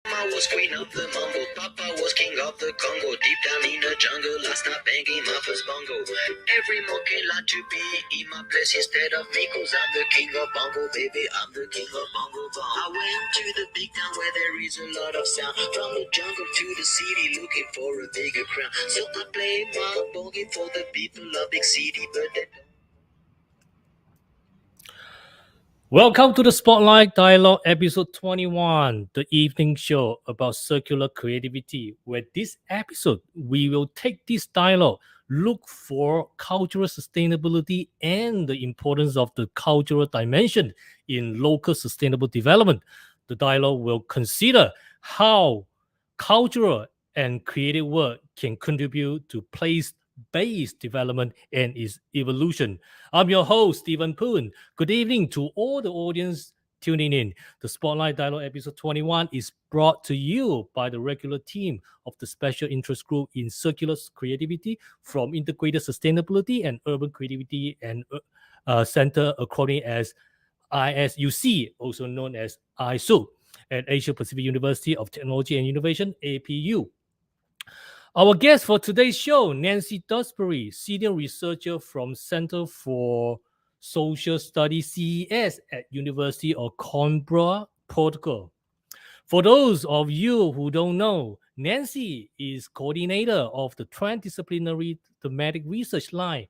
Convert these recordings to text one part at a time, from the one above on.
Mama was queen of the mumble, Papa was king of the Congo. Deep down in the jungle, last night banging my first bongo. Every monkey like to be in my place instead of me, cause I'm the king of bongo, baby, I'm the king of bongo bong. I went to the big town where there is a lot of sound, from the jungle to the city looking for a bigger crown. So I play my bongo for the people of big city, but they don't. Welcome to the Spotlight Dialogue episode 21, the evening show about circular creativity, where this episode we will take this dialogue, look for cultural sustainability and the importance of the cultural dimension in local sustainable development. The dialogue will consider how cultural and creative work can contribute to place-based development and its evolution. I'm your host, Stephen Poon. Good evening to all the audience tuning in. The Spotlight Dialogue episode 21 is brought to you by the regular team of the Special Interest Group in Circular Creativity from Integrated Sustainability and Urban Creativity and Center, according as ISUC, also known as ISU, at Asia Pacific University of Technology and Innovation, APU. Our guest for today's show, Nancy Dusbury, senior researcher from Center for Social Studies CES at University of Coimbra, Portugal. For those of you who don't know, Nancy is coordinator of the transdisciplinary thematic research line,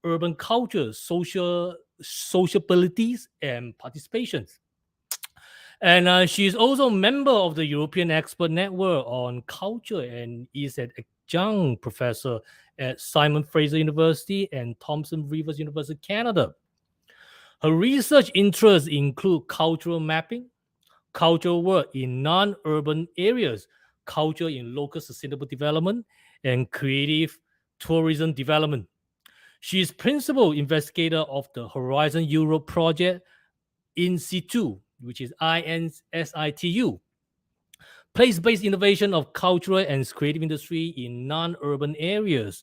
Urban Culture, Sociabilities, and Participations. And she is also a member of the European Expert Network on Culture and is an adjunct professor at Simon Fraser University and Thomson Rivers University, Canada. Her research interests include cultural mapping, cultural work in non-urban areas, culture in local sustainable development, and creative tourism development. She is principal investigator of the Horizon Europe project in situ, which is INSITU, place-based innovation of cultural and creative industry in non-urban areas.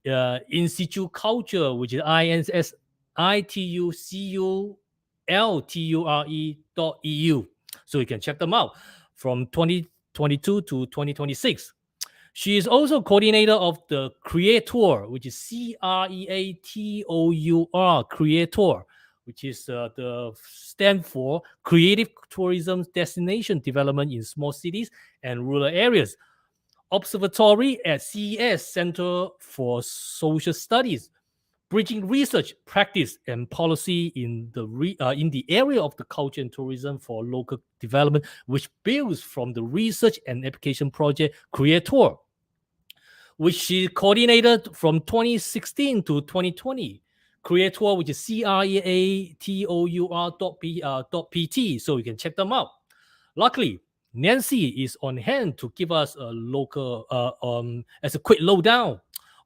In situ culture, which is INSITUCULTURE.eu. So you can check them out from 2022 to 2026. She is also coordinator of the Creator, which is CREATOUR, Creator, which is the stand for Creative Tourism Destination Development in Small Cities and Rural Areas. Observatory at CES, Center for Social Studies, bridging research, practice, and policy in the area of the culture and tourism for local development, which builds from the research and application project Creator. which she coordinated from 2016 to 2020. Creator, which is creator.pt, so you can check them out. Luckily, Nancy is on hand to give us a local, as a quick lowdown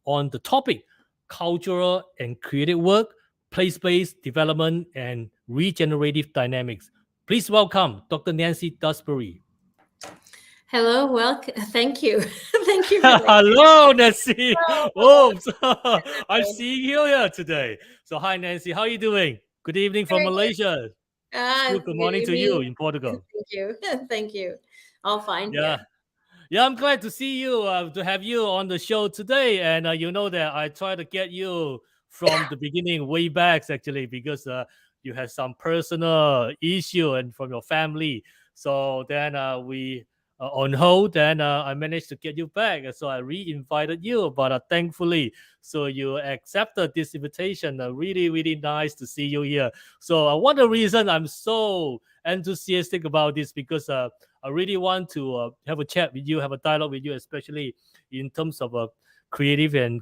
on the topic: cultural and creative work, place-based development, and regenerative dynamics. Please welcome Dr. Nancy Dusbury. Hello, welcome. Thank you. Thank you for that. Hello, Nancy. Hello. Oh, I'm seeing you here today. So, hi, Nancy. How are you doing? Good evening from Very good. Malaysia. Still good Good morning to you evening. in Portugal. Thank you. Thank you. All fine Yeah. here. Yeah, I'm glad to see you, to have you on the show today. And you know that I try to get you from the beginning, way back, actually, because you had some personal issue and from your family. So then we on hold, and I managed to get you back. And so I re-invited you, but thankfully, so you accepted this invitation. Really, really nice to see you here. So one of the reason I'm so enthusiastic about this because I really want to have a chat with you, have a dialogue with you, especially in terms of creative and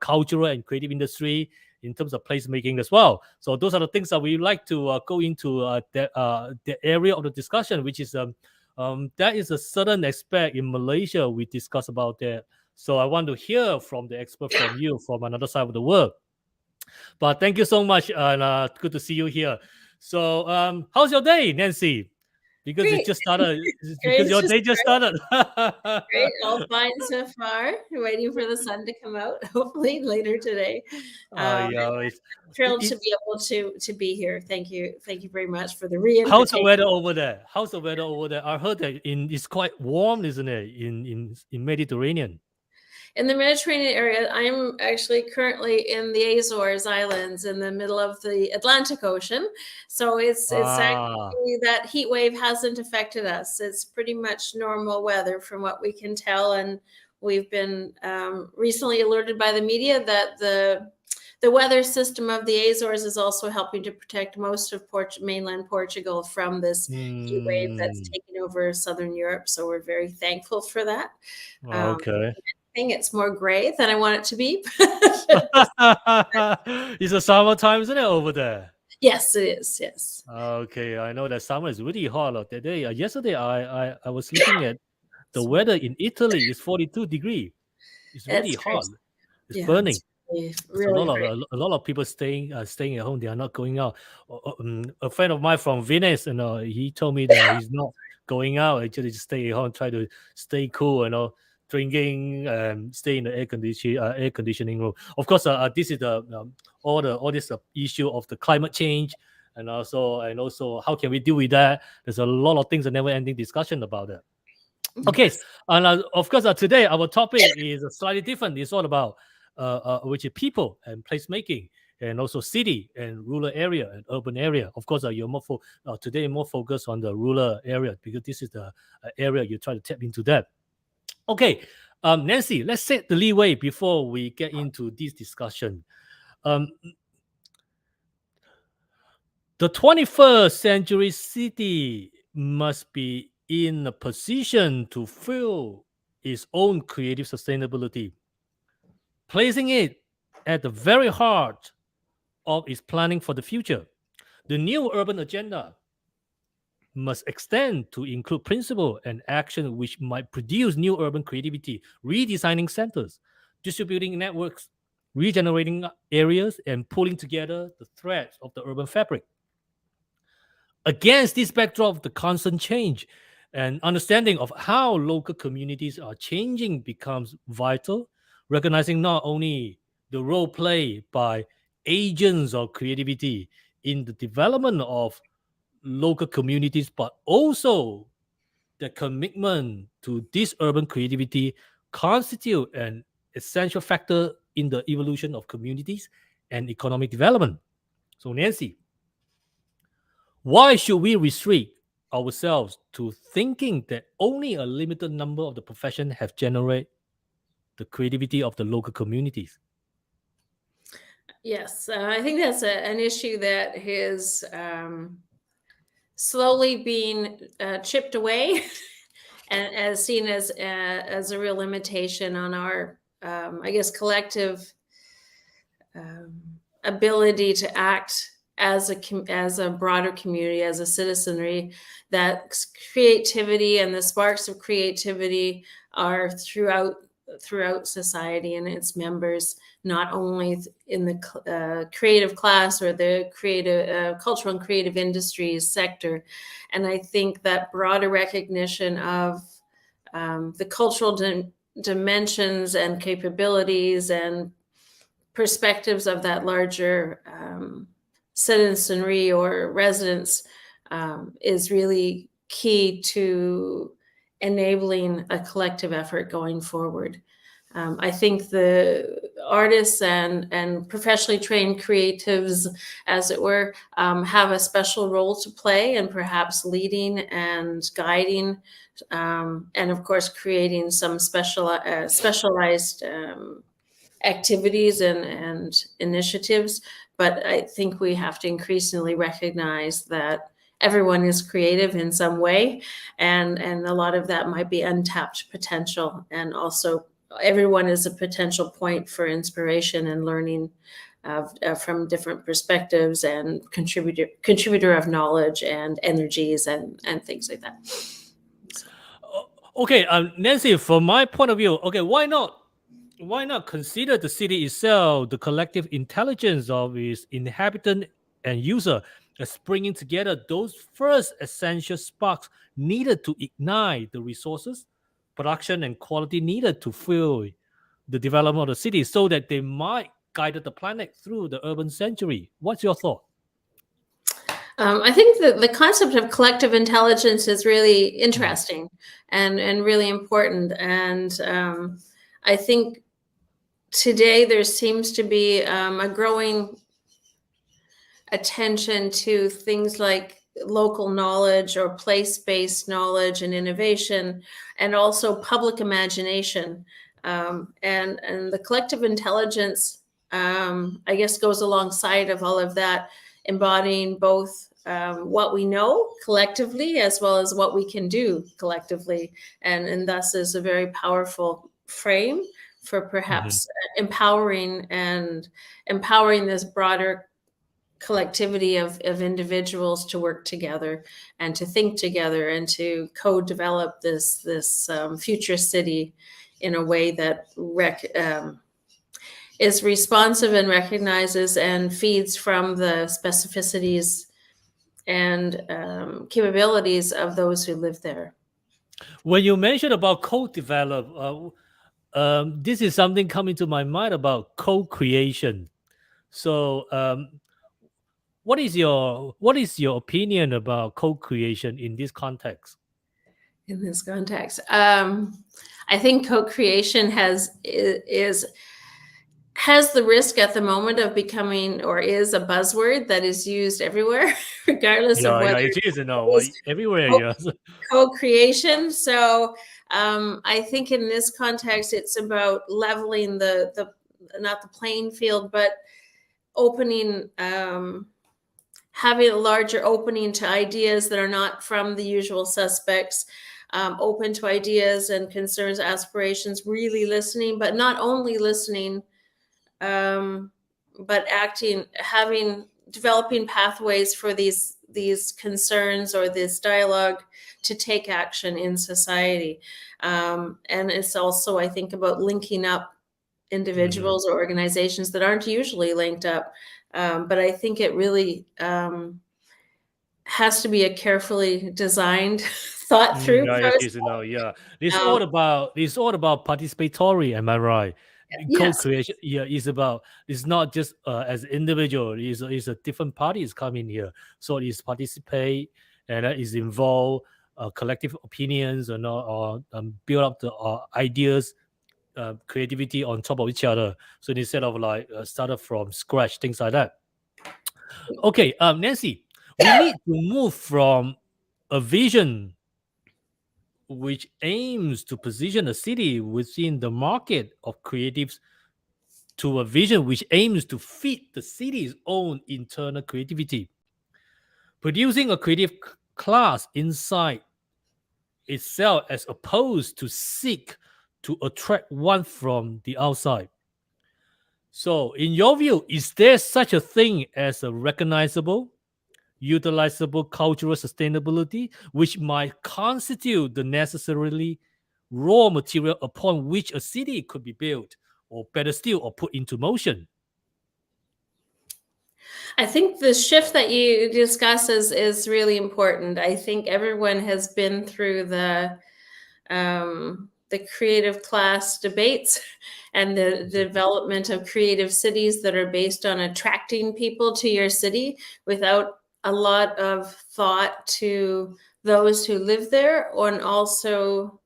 cultural and creative industry, in terms of placemaking as well. So those are the things that we like to go into the area of the discussion, which is that is a certain aspect in Malaysia we discuss about that. So I want to hear from the expert from you from another side of the world. But thank you so much, and good to see you here. So how's your day, Nancy? Because it Great. just started. Great. Because It's your just day just started. great. All fine so far. Waiting for the sun to come out, hopefully later today. Yeah, Thrilled to it's be able to be here. Thank you. Thank you very much for the how's the re-invitation. weather over there? How's the weather over there? I heard that it's quite warm, isn't it? In Mediterranean. In the Mediterranean area, I'm actually currently in the Azores Islands in the middle of the Atlantic Ocean. So it's Ah, actually that heat wave hasn't affected us. It's pretty much normal weather from what we can tell. And we've been recently alerted by the media that the weather system of the Azores is also helping to protect most of mainland Portugal from this heat wave that's hmm. taken over southern Europe. So we're very thankful for that. Um, Okay. it's more gray than I want it to be. It's a summertime, isn't it, over there? Yes, it is. Yes, Okay, I know that summer is really hot. That day, yesterday, I was looking at the sorry. weather in Italy. It's 42 degrees. It's really That's hot. crazy. It's Yeah, burning. it's really, There's a really lot of great. a lot of people staying at home. They are not going out. A friend of mine from Venice, he told me that he's not going out. Actually, just stay at home, try to stay cool. Drinking, stay in the air conditioning room. Of course, this is the all this issue of the climate change, and also how can we deal with that? There's a lot of things, a never ending discussion about that. Okay, Yes. and of course, today our topic is slightly different. It's all about which is people and placemaking, and also city and rural area and urban area. Of course, you're today more focused on the rural area because this is the area you try to tap into that. Okay, Nancy, let's set the leeway before we get into this discussion. Um, the 21st century city must be in a position to fill its own creative sustainability, placing it at the very heart of its planning for the future. The new urban agenda must extend to include principle and action which might produce new urban creativity, redesigning centers, distributing networks, regenerating areas, and pulling together the threads of the urban fabric. Against this backdrop of the constant change and understanding of how local communities are changing becomes vital, recognizing not only the role played by agents of creativity in the development of local communities, but also the commitment to this urban creativity constitute an essential factor in the evolution of communities and economic development. So, Nancy, why should we restrict ourselves to thinking that only a limited number of the profession have generated the creativity of the local communities? Yes, I think that's an issue that is slowly being chipped away, and as seen as a real limitation on our I guess, collective ability to act as a broader community, as a citizenry, that creativity and the sparks of creativity are throughout society and its members, not only in the creative class or the creative cultural and creative industries sector. And I think that broader recognition of the cultural dimensions and capabilities and perspectives of that larger citizenry or residents is really key to enabling a collective effort going forward. I think the artists and professionally trained creatives, as it were, have a special role to play in perhaps leading and guiding, and of course creating some specialized activities and initiatives. But I think we have to increasingly recognize that everyone is creative in some way, and a lot of that might be untapped potential, and also everyone is a potential point for inspiration and learning from different perspectives and contributor of knowledge and energies and things like that. Okay, Nancy, from my point of view, okay, why not consider the city itself, the collective intelligence of its inhabitant and user, as bringing together those first essential sparks needed to ignite the resources, production, and quality needed to fuel the development of the city, so that they might guide the planet through the urban century. What's your thought? I think that the concept of collective intelligence is really interesting and really important. And I think today there seems to be a growing attention to things like local knowledge or place-based knowledge and innovation, and also public imagination. And the collective intelligence, I guess, goes alongside of all of that, embodying both what we know collectively as well as what we can do collectively, and thus is a very powerful frame for perhaps empowering this broader collectivity of individuals to work together and to think together and to co-develop this future city in a way that is responsive and recognizes and feeds from the specificities and capabilities of those who live there. When you mentioned about co-develop, this is something coming to my mind about co-creation. So, what is your opinion about co-creation in this context? In this context, I think co-creation has the risk at the moment of becoming, or is, a buzzword that is used everywhere, regardless of whether it is everywhere. co- Yes. co-creation. So I think in this context, it's about leveling the not the playing field, but opening, having a larger opening to ideas that are not from the usual suspects, open to ideas and concerns, aspirations, really listening, but not only listening, but acting, developing pathways for these concerns or this dialogue to take action in society. And it's also, I think, about linking up individuals or organizations that aren't usually linked up. But I think it really has to be a carefully designed, thought through process. It's all about participatory. Am I right? Yes. Co-creation, it's not just as individual. It's a different parties come in here, so it's participate and is involved collective opinions or build up the ideas, creativity on top of each other. So instead of like started from scratch, things like that. Okay, Nancy, we need to move from a vision which aims to position a city within the market of creatives to a vision which aims to feed the city's own internal creativity, producing a creative class inside itself, as opposed to seek to attract one from the outside. So, in your view, is there such a thing as a recognizable, utilizable cultural sustainability, which might constitute the necessarily raw material upon which a city could be built, or better still, or put into motion? I think the shift that you discuss is really important. I think everyone has been through the creative class debates and the development of creative cities that are based on attracting people to your city without a lot of thought to those who live there, and also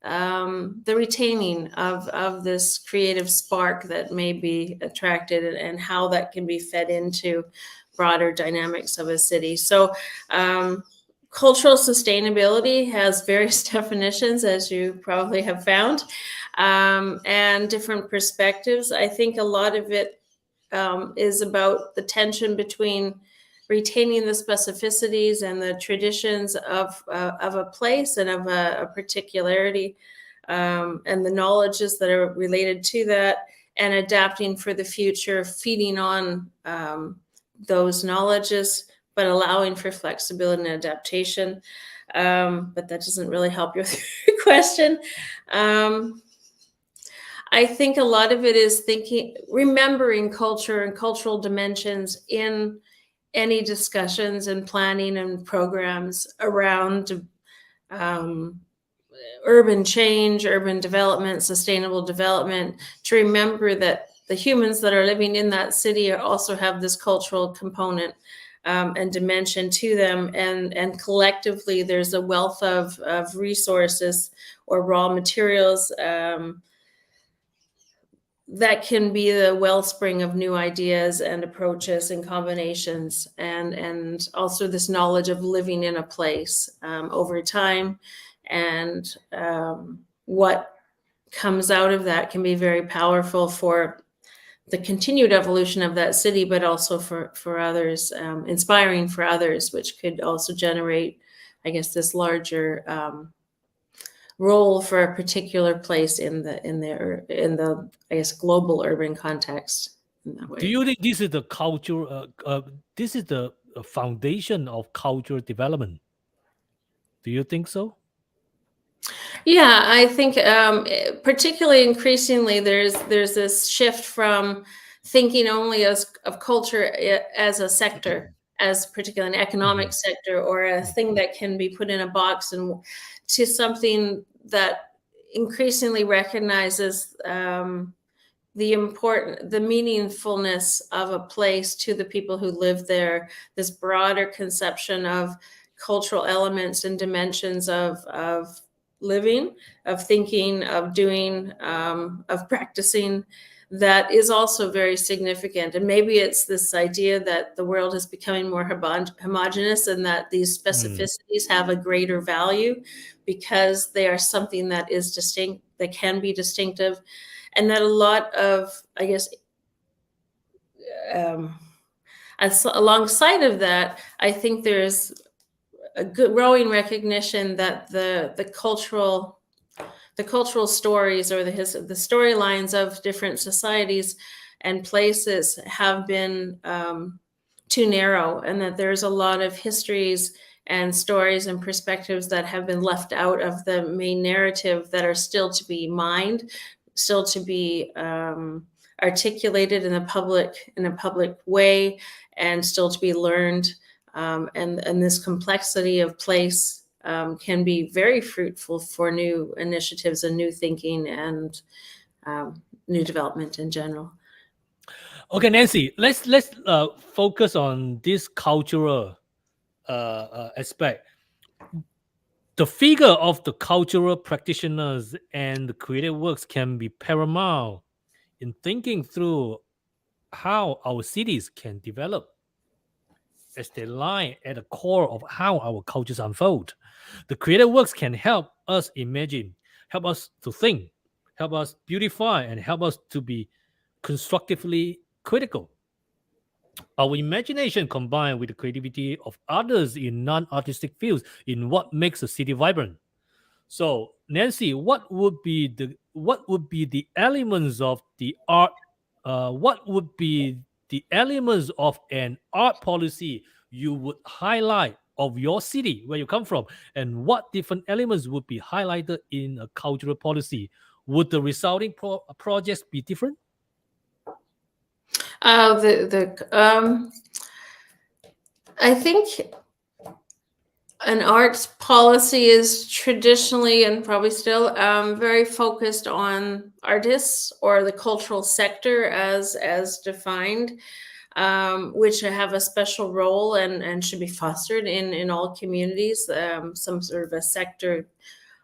the retaining of this creative spark that may be attracted, and how that can be fed into broader dynamics of a city. So cultural sustainability has various definitions, as you probably have found, and different perspectives. I think a lot of it is about the tension between retaining the specificities and the traditions of a place and of a particularity, and the knowledges that are related to that, and adapting for the future, feeding on those knowledges, but allowing for flexibility and adaptation. But that doesn't really help your question. I think a lot of it is remembering culture and cultural dimensions in any discussions and planning and programs around urban change, urban development, sustainable development, to remember that the humans that are living in that city also have this cultural component and dimension to them. And collectively, there's a wealth of resources or raw materials that can be the wellspring of new ideas and approaches and combinations, and also this knowledge of living in a place over time. And what comes out of that can be very powerful for the continued evolution of that city, but also for others, inspiring for others, which could also generate, I guess, this larger role for a particular place in the I guess global urban context in that way. Do you think this is the culture? This is the foundation of cultural development. Do you think so? Yeah, I think particularly increasingly there's this shift from thinking only of culture as a sector, as particularly an economic sector, or a thing that can be put in a box, and to something that increasingly recognizes the meaningfulness of a place to the people who live there, this broader conception of cultural elements and dimensions of living, of thinking, of doing, of practicing, that is also very significant. And maybe it's this idea that the world is becoming more homogenous, and that these specificities have a greater value because they are something that is distinct, that can be distinctive. And that a lot of, I guess, alongside of that, I think there's a growing recognition that the cultural stories, or the storylines of different societies and places have been too narrow, and that there's a lot of histories and stories and perspectives that have been left out of the main narrative, that are still to be mined, still to be articulated in a public way, and still to be learned. And this complexity of place can be very fruitful for new initiatives and new thinking and new development in general. Okay, Nancy, let's focus on this cultural aspect. The figure of the cultural practitioners and the creative works can be paramount in thinking through how our cities can develop, as they lie at the core of how our cultures unfold. The creative works can help us imagine, help us to think, help us beautify, and help us to be constructively critical. Our imagination combined with the creativity of others in non-artistic fields in what makes a city vibrant. So Nancy, what would be the elements of the art? What would be the elements of an art policy you would highlight of your city where you come from, and what different elements would be highlighted in a cultural policy? Would the resulting projects be different? I think an arts policy is traditionally and probably still very focused on artists or the cultural sector as defined, which have a special role and should be fostered in all communities, some sort of a sector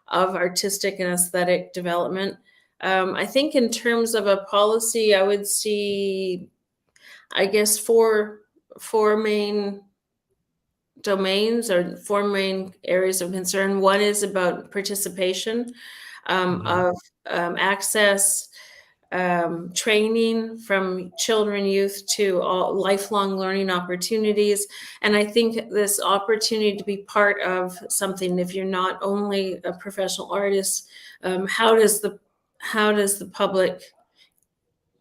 of artistic and aesthetic development. I think in terms of a policy, I would see, I guess, four main domains or four main areas of concern. One is about participation, of access, training from children, youth to all lifelong learning opportunities. And I think this opportunity to be part of something, if you're not only a professional artist, how does the public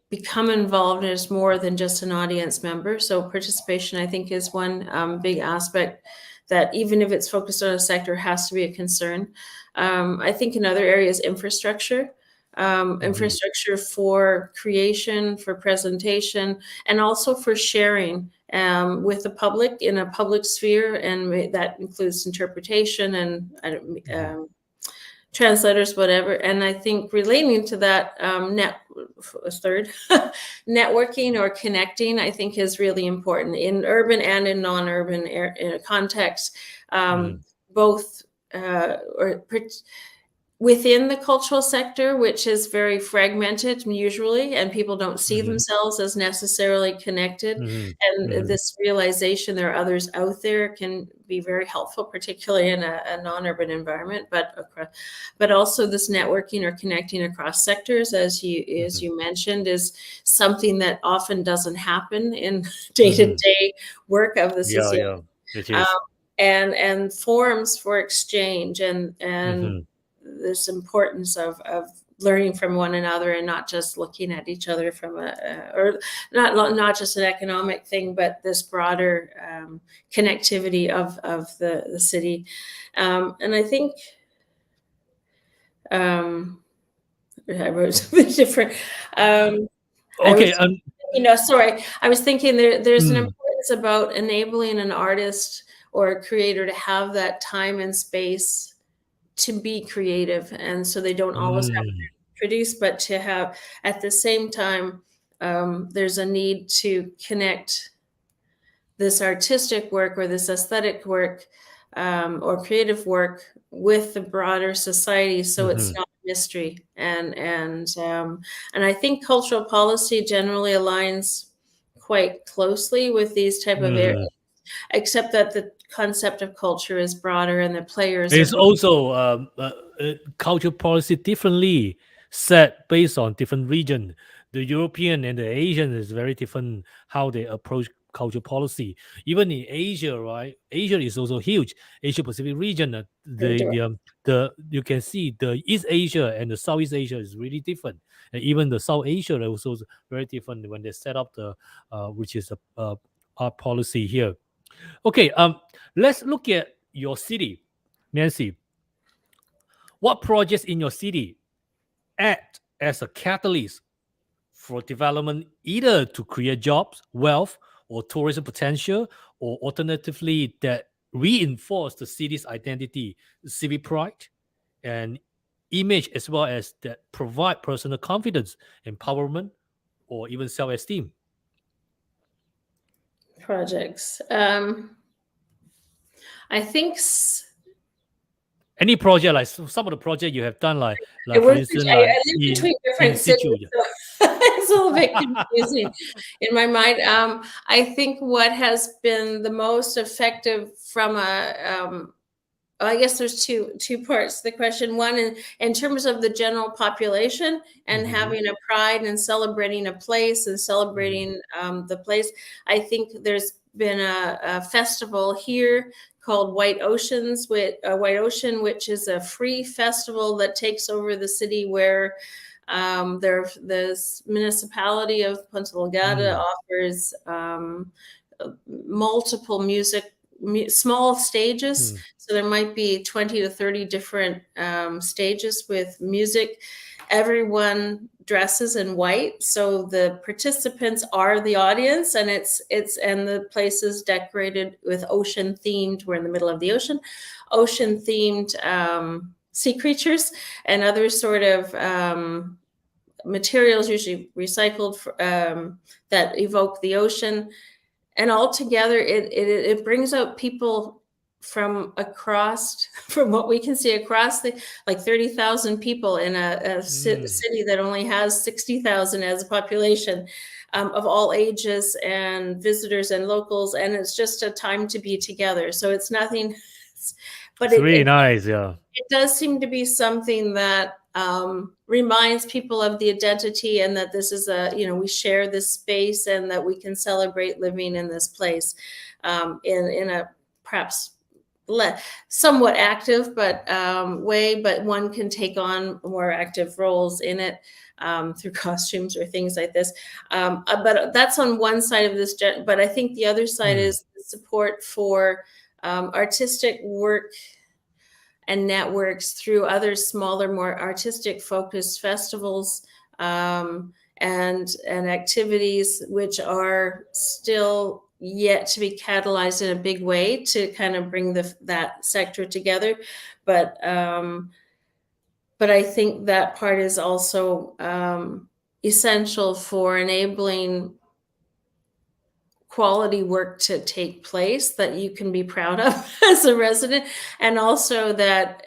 become involved as more than just an audience member? So participation, I think, is one big aspect that, even if it's focused on a sector, has to be a concern. I think another area is infrastructure. Infrastructure for creation, for presentation, and also for sharing with the public in a public sphere, and that includes interpretation and translators, whatever. And I think relating to that, third, networking or connecting, I think, is really important in urban and in non-urban context, both within the cultural sector, which is very fragmented usually, and people don't see themselves as necessarily connected. And this realization there are others out there can be very helpful, particularly in a non-urban environment, but also this networking or connecting across sectors, as you mentioned, is something that often doesn't happen in day-to-day work of the society. Yeah, it is. And forums for exchange and this importance of learning from one another and not just looking at each other from or not just an economic thing, but this broader connectivity of the city. And I think I wrote something different. Okay. I was thinking there's an importance about enabling an artist or a creator to have that time and space to be creative, and so they don't always have to produce, but to have at the same time, there's a need to connect this artistic work or this aesthetic work or creative work with the broader society, so it's not a mystery. And I think cultural policy generally aligns quite closely with these type of areas, except that the concept of culture is broader and the players It's also cultural policy differently set based on different region. The European and the Asian is very different how they approach cultural policy. Even in Asia, right? Asia is also huge. Asia Pacific region, you can see the East Asia and the Southeast Asia is really different. And even the South Asia is also very different when they set up the which is a art policy here. Okay, let's look at your city, Nancy. What projects in your city act as a catalyst for development, either to create jobs, wealth, or tourism potential, or alternatively that reinforce the city's identity, civic pride, and image, as well as that provide personal confidence, empowerment, or even self-esteem? projects. I think Any project, like some of the project you have done, like I for instance, like live between different cities, so it's a little bit confusing in my mind. I think what has been the most effective from I guess there's two parts to the question. One, in terms of the general population and having a pride and celebrating a place and celebrating the place. I think there's been a festival here called White Ocean, which is a free festival that takes over the city, where the municipality of Punta Delgada offers multiple small stages. So there might be 20 to 30 different stages with music. Everyone dresses in white, so the participants are the audience, and and the place is decorated with ocean themed. We're in the middle of the ocean themed sea creatures and other sort of materials, usually recycled, that evoke the ocean. And altogether, it brings out people from what we can see across like 30,000 people in a city that only has 60,000 as a population, of all ages, and visitors and locals. And it's just a time to be together. So it's nothing, but it's really nice. Yeah. It does seem to be something that reminds people of the identity, and that this is we share this space, and that we can celebrate living in this place in a perhaps somewhat active way, but one can take on more active roles in it through costumes or things like this. But that's on one side of this. But I think the other side is the support for artistic work and networks through other smaller, more artistic focused festivals and activities, which are still yet to be catalyzed in a big way to kind of bring that sector together. But I think that part is also essential for enabling quality work to take place that you can be proud of as a resident, and also that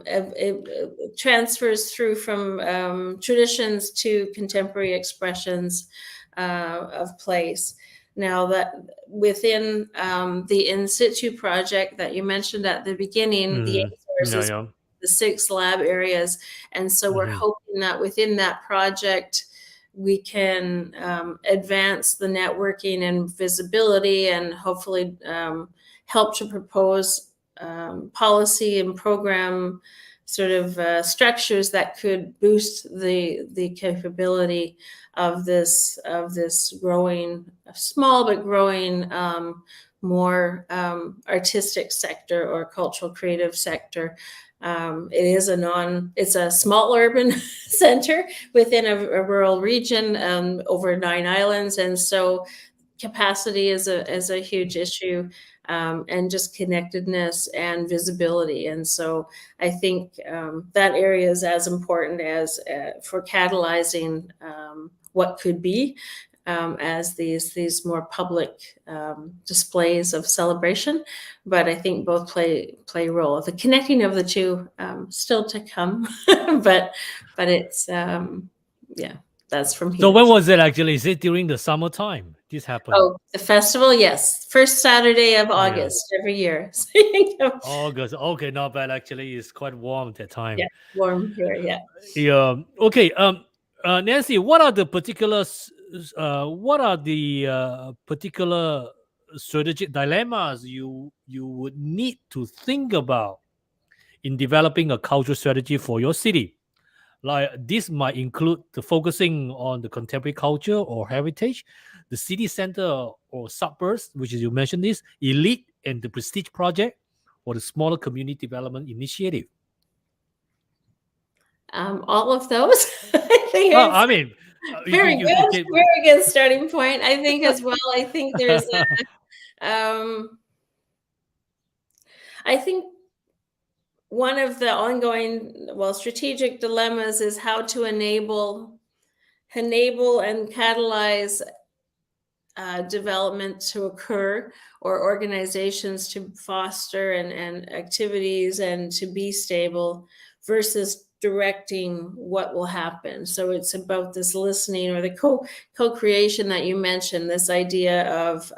it transfers through from traditions to contemporary expressions of place. Now, that within the In Situ project that you mentioned at the beginning, the is the 6 lab areas, and so we're hoping that within that project we can advance the networking and visibility, and hopefully help to propose policy and program sort of structures that could boost the capability of this growing, small but growing, more artistic sector or cultural creative sector. It's a small urban center within a rural region, over 9 islands, and so capacity is a huge issue, and just connectedness and visibility. And so I think that area is as important as for catalyzing what could be as these more public displays of celebration. But I think both play a role. The connecting of the two still to come, but it's that's from here. So when was it actually? Is it during the summertime this happened? Oh, the festival, yes. First Saturday of August every year. August. Okay, not bad actually. It's quite warm that time. Yeah, warm here, yeah. Yeah. Okay. Nancy, what are the particular strategic dilemmas you would need to think about in developing a cultural strategy for your city? Like this might include the focusing on the contemporary culture or heritage, the city center or suburbs, which is you mentioned this, elite and the prestige project, or the smaller community development initiative. All of those. I think very good starting point. I think as well. I think there's I think one of the ongoing, strategic dilemmas is how to enable and catalyze development to occur, or organizations to foster and activities and to be stable, versus directing what will happen. So it's about this listening, or the co-creation that you mentioned, this idea of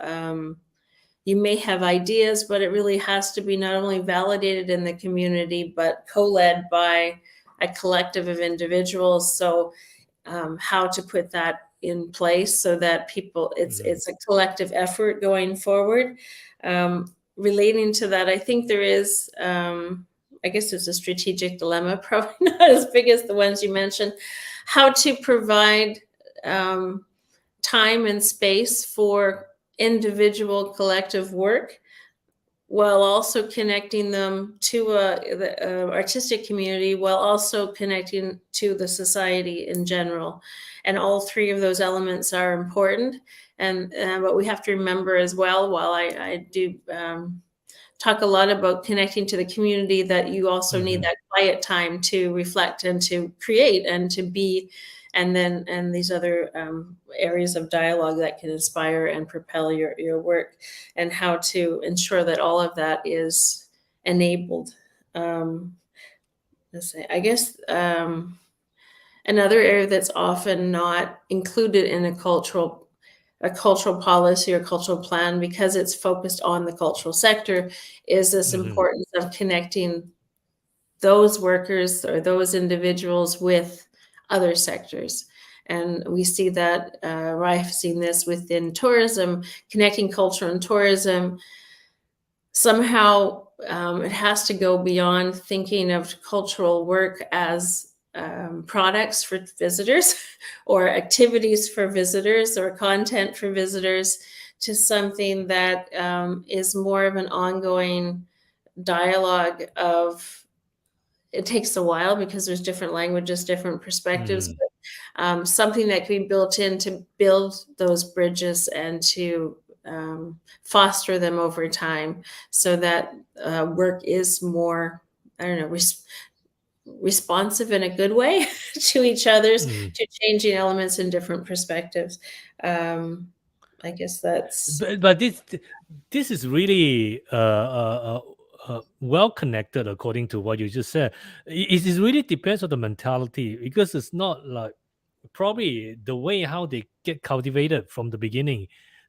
you may have ideas, but it really has to be not only validated in the community, but co-led by a collective of individuals. So how to put that in place so that people, it's a collective effort going forward. relating to that, I think there is, I guess it's a strategic dilemma, probably not as big as the ones you mentioned, how to provide time and space for individual collective work while also connecting them to the artistic community, while also connecting to the society in general. And all three of those elements are important. And but we have to remember as well, while I do talk a lot about connecting to the community, that you also need that quiet time to reflect and to create and to be, and these other areas of dialogue that can inspire and propel your work, and how to ensure that all of that is enabled. Let's say, I guess another area that's often not included in a cultural policy or cultural plan, because it's focused on the cultural sector, is this importance of connecting those workers or those individuals with other sectors. And we see that, I've seen this within tourism, connecting culture and tourism. Somehow it has to go beyond thinking of cultural work as products for visitors or activities for visitors or content for visitors, to something that is more of an ongoing dialogue of, it takes a while because there's different languages, different perspectives, but something that can be built in to build those bridges and to foster them over time, so that work is more, I don't know, responsive in a good way to each other's, to changing elements in different perspectives. I guess that's. But this is really well connected, according to what you just said. It really depends on the mentality, because it's not like, probably the way how they get cultivated from the beginning,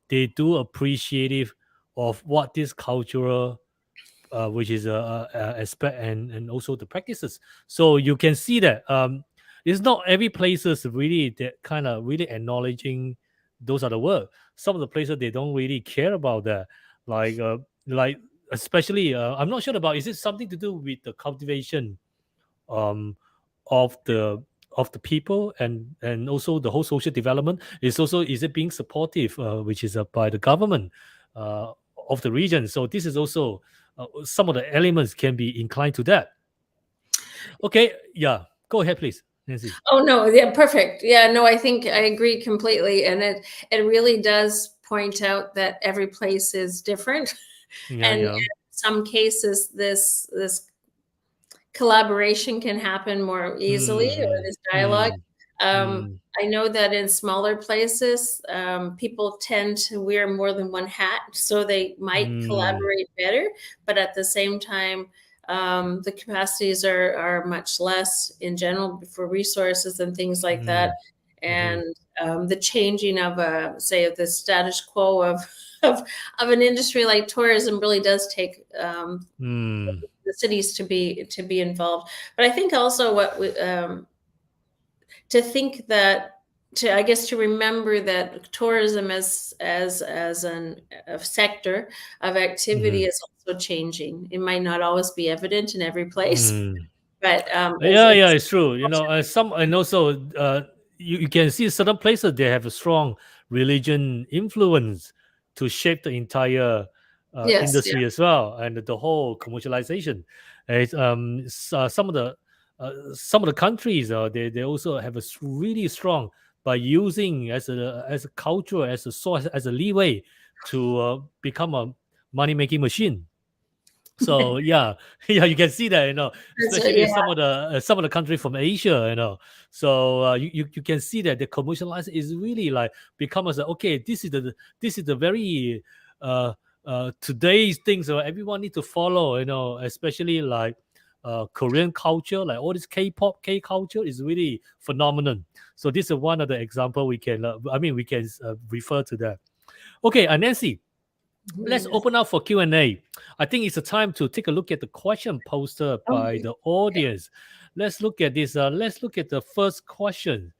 they do appreciative of what this cultural, which is a aspect, and also the practices. So you can see that it's not every places really that kind of really acknowledging those are the work. Some of the places they don't really care about that, like especially I'm not sure about, is it something to do with the cultivation um of the people, and also the whole social development is also, is it being supportive, which is by the government uh, of the region. So this is also some of the elements can be inclined to that. Okay, yeah, go ahead, please, Nancy. Oh no, yeah, perfect. Yeah, no, I think I agree completely, and it really does point out that every place is different, Yeah, and in yeah. some cases this collaboration can happen more easily, or Mm, this dialogue. mm, mm, I know that in smaller places, people tend to wear more than one hat, so they might mm, collaborate better. But at the same time, the capacities are much less in general for resources and things like that. mm, And mhm, the changing of of the status quo of, of an industry like tourism really does take mm, the cities to be involved. But I think also what to think that, to, I guess, to remember that tourism as a sector of activity mhm, is also changing. It might not always be evident in every place, mm. but Yeah, yeah, it's true. Some, and also you can see certain places they have a strong religion influence to shape the entire yes, yeah. industry as well, and the whole commercialization. It's, some of the countries they also have really strong by using as a culture, as a source, as a leeway to become a money making machine. So yeah, yeah, you can see that, especially Yeah, some of the country from Asia, So you can see that the commercialize is really like become as a, okay, this is the very uh today's things everyone need to follow, especially like Korean culture, like all this K-pop, K culture is really phenomenon. So this is one of the example we can, we can refer to that. Okay, Nancy, let's yes. open up for Q&A. I think it's a time to take a look at the question posted by Okay. the audience. Let's look at this. Let's look at the first question.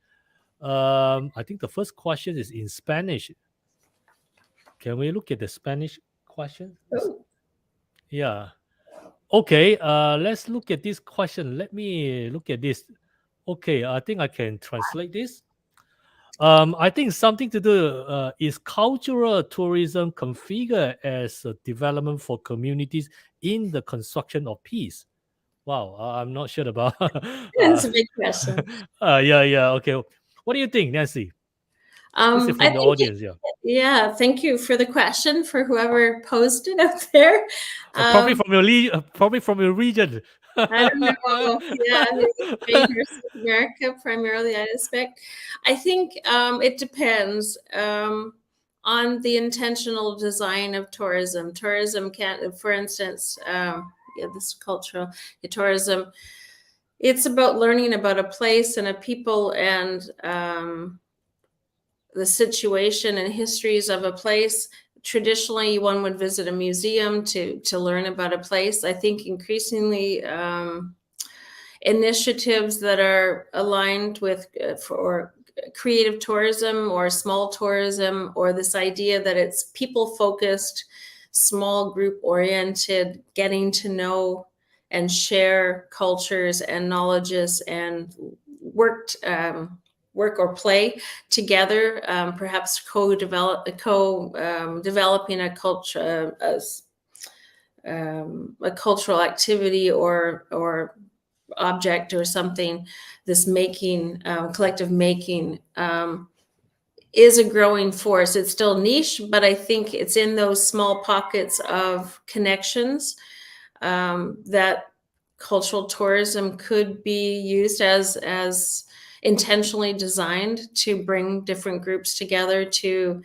I think the first question is in Spanish. Can we look at the Spanish question? Oh. Yeah. Okay. Let's look at this question. Let me look at this. Okay. I think I can translate this. I think something to do is cultural tourism configured as a development for communities in the construction of peace. Wow, I'm not sure about. It's a big question. Yeah, yeah. Okay. What do you think, Nancy? This is I from the think, audience. Yeah. yeah, thank you for the question for whoever posed it out there. Probably Um, from your probably from your region. I don't know. Yeah, maybe Spain or South America, primarily, I expect. I think it depends on the intentional design of tourism. Tourism can, for instance, yeah, this cultural tourism. It's about learning about a place and a people and the situation and histories of a place. Traditionally, one would visit a museum to learn about a place. I think increasingly initiatives that are aligned with for creative tourism or small tourism, or this idea that it's people focused, small group oriented, getting to know and share cultures and knowledges and worked work or play together, perhaps developing a culture a cultural activity or object or something. This making, collective making, is a growing force. It's still niche, but I think it's in those small pockets of connections that cultural tourism could be used as intentionally designed to bring different groups together, to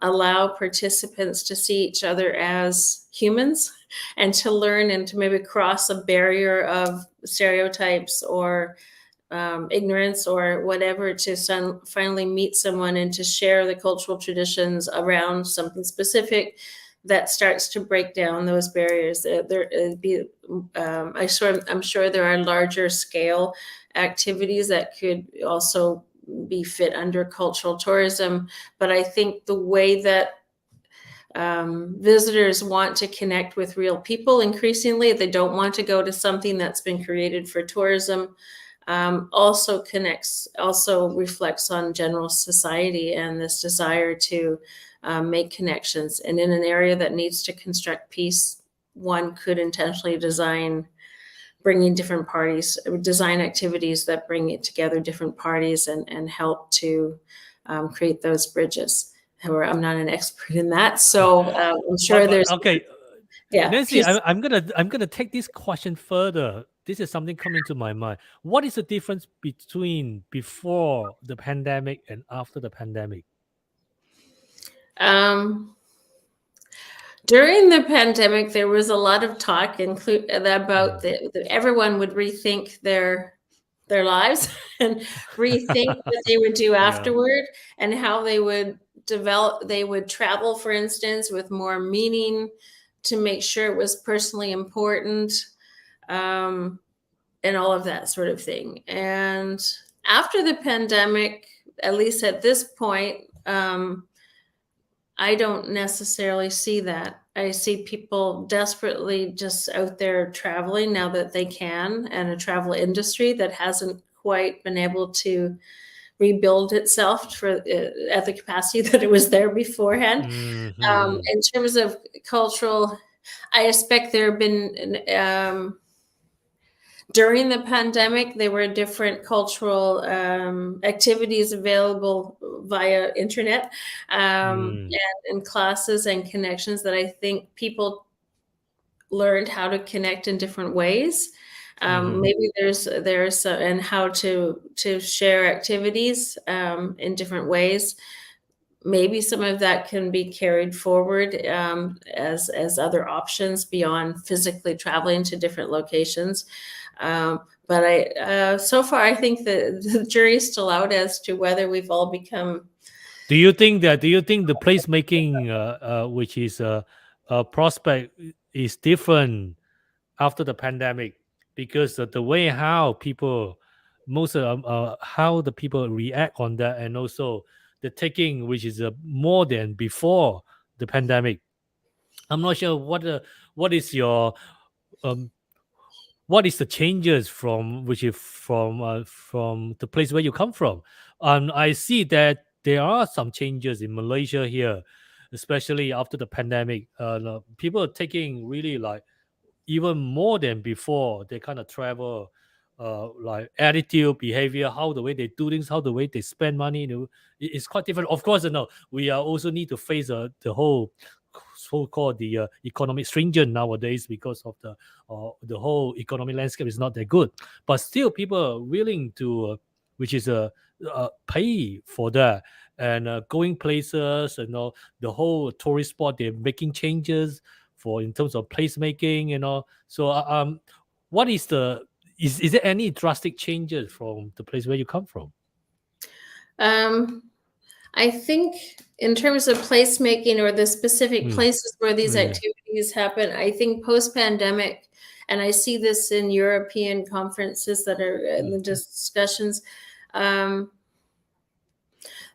allow participants to see each other as humans and to learn and to maybe cross a barrier of stereotypes or ignorance or whatever, to finally meet someone and to share the cultural traditions around something specific that starts to break down those barriers. I'm sure there are larger scale activities that could also be fit under cultural tourism, but I think the way that visitors want to connect with real people increasingly, they don't want to go to something that's been created for tourism, also reflects on general society and this desire to make connections. And in an area that needs to construct peace, one could intentionally bringing different parties, design activities that bring it together different parties and help to create those bridges. However, I'm not an expert in that, so I'm sure But there's, okay, yeah, Nancy, please. I'm gonna take this question further. This is something coming to my mind. What is the difference between before the pandemic and after the pandemic? Um, During the pandemic, there was a lot of talk about everyone would rethink their lives and rethink what they would do Yeah. afterward and how they would develop. They would travel, for instance, with more meaning to make sure it was personally important, um, and all of that sort of thing. And after the pandemic, at least at this point, I don't necessarily see that. I see people desperately just out there traveling now that they can, and a travel industry that hasn't quite been able to rebuild itself at the capacity that it was there beforehand. Mm-hmm. In terms of cultural, I expect there have been during the pandemic, there were different cultural activities available via internet, Mm. and classes and connections that I think people learned how to connect in different ways. Mm-hmm. Maybe and how to share activities in different ways. Maybe some of that can be carried forward as other options beyond physically traveling to different locations. But so far, I think the jury's still out as to whether we've all become. Do you think the placemaking, which is a prospect, is different after the pandemic? Because the way how people, most how the people react on that, and also the taking, which is more than before the pandemic. I'm not sure what is your um what is the changes from which is from the place where you come from. I see that there are some changes in Malaysia here, especially after the pandemic. People are taking really like even more than before. They kind of travel, like attitude, behavior, how the way they do things, how the way they spend money. It's quite different. Of course, we also need to face the whole so-called the economic stringent nowadays because of the whole economic landscape is not that good. But still, people are willing to, which is pay for that and going places. The whole tourist spot. They're making changes for in terms of placemaking, So, what is is there any drastic changes from the place where you come from? I think in terms of placemaking or the specific places where these Yeah. activities happen, I think post-pandemic, and I see this in European conferences that are in the discussions,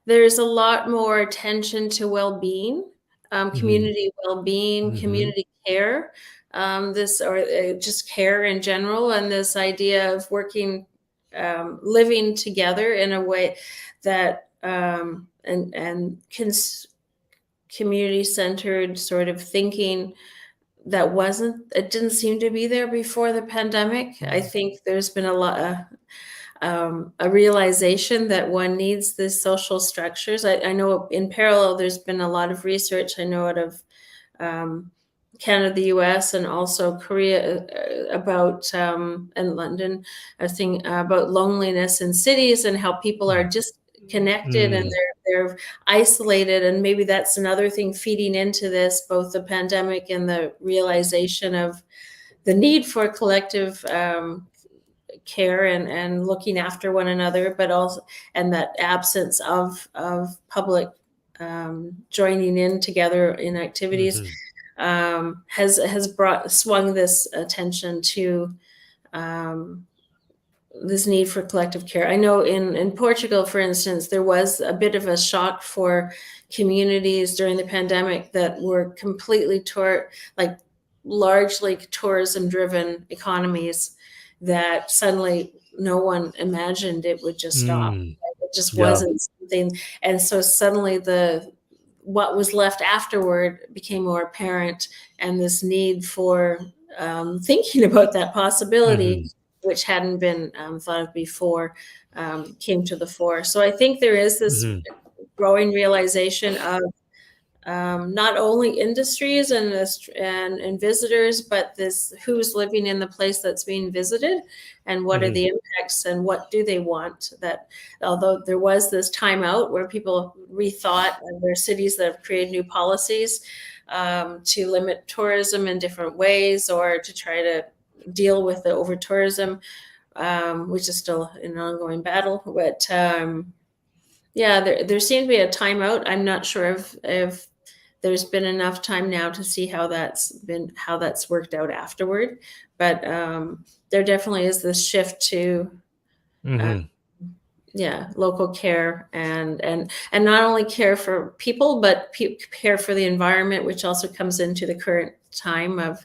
there's a lot more attention to well-being, community well-being, community care, just care in general, and this idea of working, living together in a way that and community-centered sort of thinking that it didn't seem to be there before the pandemic. I think there's been a realization that one needs the social structures. I know in parallel, there's been a lot of research. I know out of Canada, the US, and also Korea about, and London, I think about loneliness in cities and how people are just connected and they're isolated. And maybe that's another thing feeding into this, both the pandemic and the realization of the need for collective care and looking after one another, but also, and that absence of public joining in together in activities has swung this attention to this need for collective care. I know in Portugal, for instance, there was a bit of a shock for communities during the pandemic that were completely largely tourism-driven economies, that suddenly no one imagined it would just stop. It just wasn't something. And so suddenly what was left afterward became more apparent, and this need for thinking about that possibility, which hadn't been thought of before, came to the fore. So I think there is this growing realization of not only industries and visitors, but this who's living in the place that's being visited, and what are the impacts, and what do they want. That although there was this time out where people rethought, and there are cities that have created new policies to limit tourism in different ways, or to try to deal with the over tourism, which is still an ongoing battle. But yeah, there seemed to be a timeout. I'm not sure if there's been enough time now to see how that's worked out afterward. But there definitely is this shift to local care and not only care for people, but care for the environment, which also comes into the current time of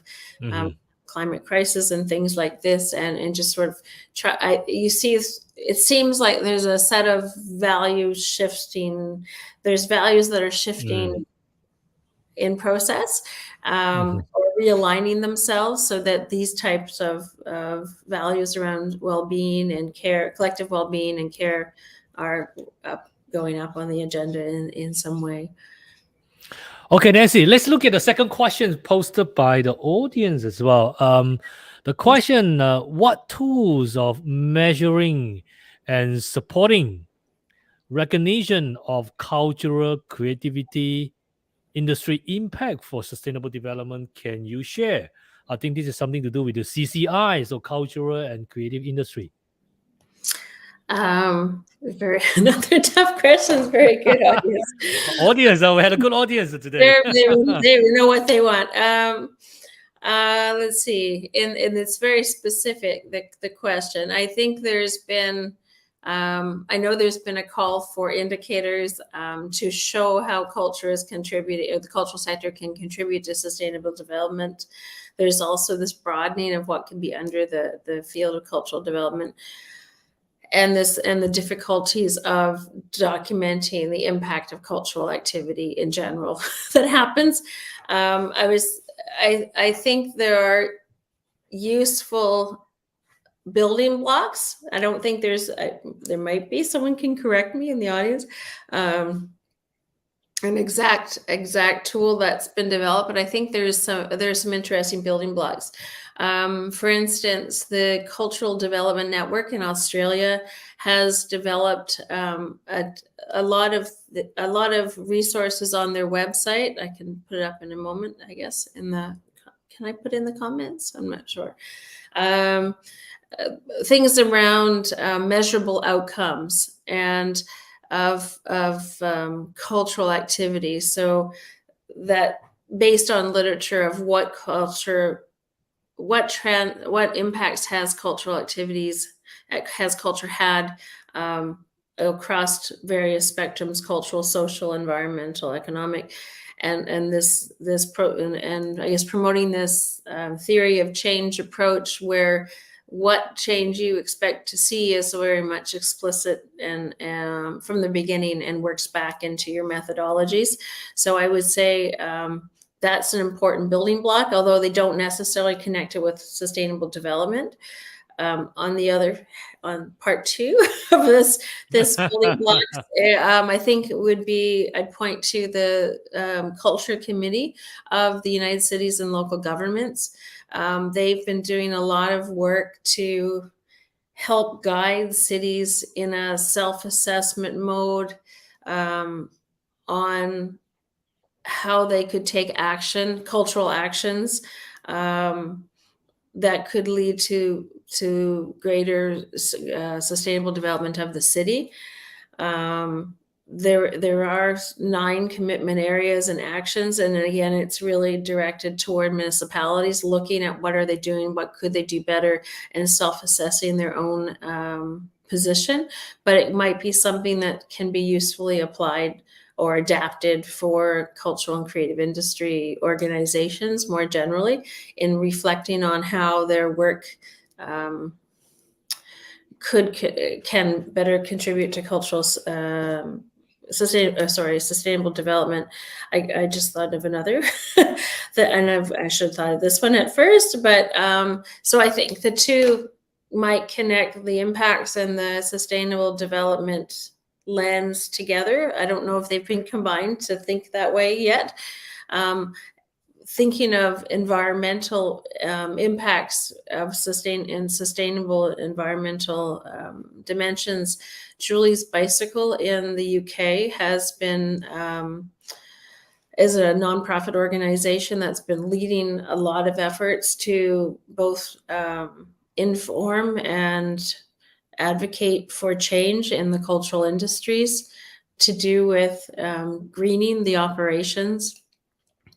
climate crisis and things like this, and just sort of you see, it seems like there's a set of values shifting. There's values that are shifting in process, or realigning themselves, so that these types of values around well-being and care, collective well-being and care, are going up on the agenda in some way. Okay, Nancy, let's look at the second question posted by the audience as well. The question, what tools of measuring and supporting recognition of cultural creativity industry impact for sustainable development can you share? I think this is something to do with the CCI, so cultural and creative industry. Another tough question. Very good audience. We had a good audience today. They know what they want. Let's see. And it's very specific, the question. I think there's been I know there's been a call for indicators to show how culture is contributing, or the cultural sector can contribute to sustainable development. There's also this broadening of what can be under the field of cultural development, and the difficulties of documenting the impact of cultural activity in general that happens. I think there are useful building blocks. I don't think there might be, someone can correct me in the audience, an exact tool that's been developed, but I think there's some interesting building blocks. For instance, the Cultural Development Network in Australia has developed a lot of resources on their website. I can put it up in a moment, I guess. Can I put in the comments? I'm not sure. Things around measurable outcomes and of cultural activity, so that based on literature of what impacts has cultural activities, has culture had across various spectrums: cultural, social, environmental, economic, and I guess promoting this theory of change approach, where what change you expect to see is very much explicit and from the beginning, and works back into your methodologies. So I would say that's an important building block, although they don't necessarily connect it with sustainable development. On part two of this building blocks, I think it would be, I'd point to the Culture Committee of the United Cities and Local Governments. They've been doing a lot of work to help guide cities in a self-assessment mode on how they could take action, cultural actions, that could lead to greater sustainable development of the city. There are 9 commitment areas and actions, and again, it's really directed toward municipalities looking at what are they doing, what could they do better, and self-assessing their own position. But it might be something that can be usefully applied or adapted for cultural and creative industry organizations more generally, in reflecting on how their work can better contribute to cultural sustainable development. I just thought of another I should have thought of this one at first, but so I think the two might connect the impacts and the sustainable development lens together. I don't know if they've been combined to think that way yet. Thinking of environmental impacts of sustainable environmental dimensions, Julie's Bicycle in the UK has been is a nonprofit organization that's been leading a lot of efforts to both inform and advocate for change in the cultural industries to do with greening the operations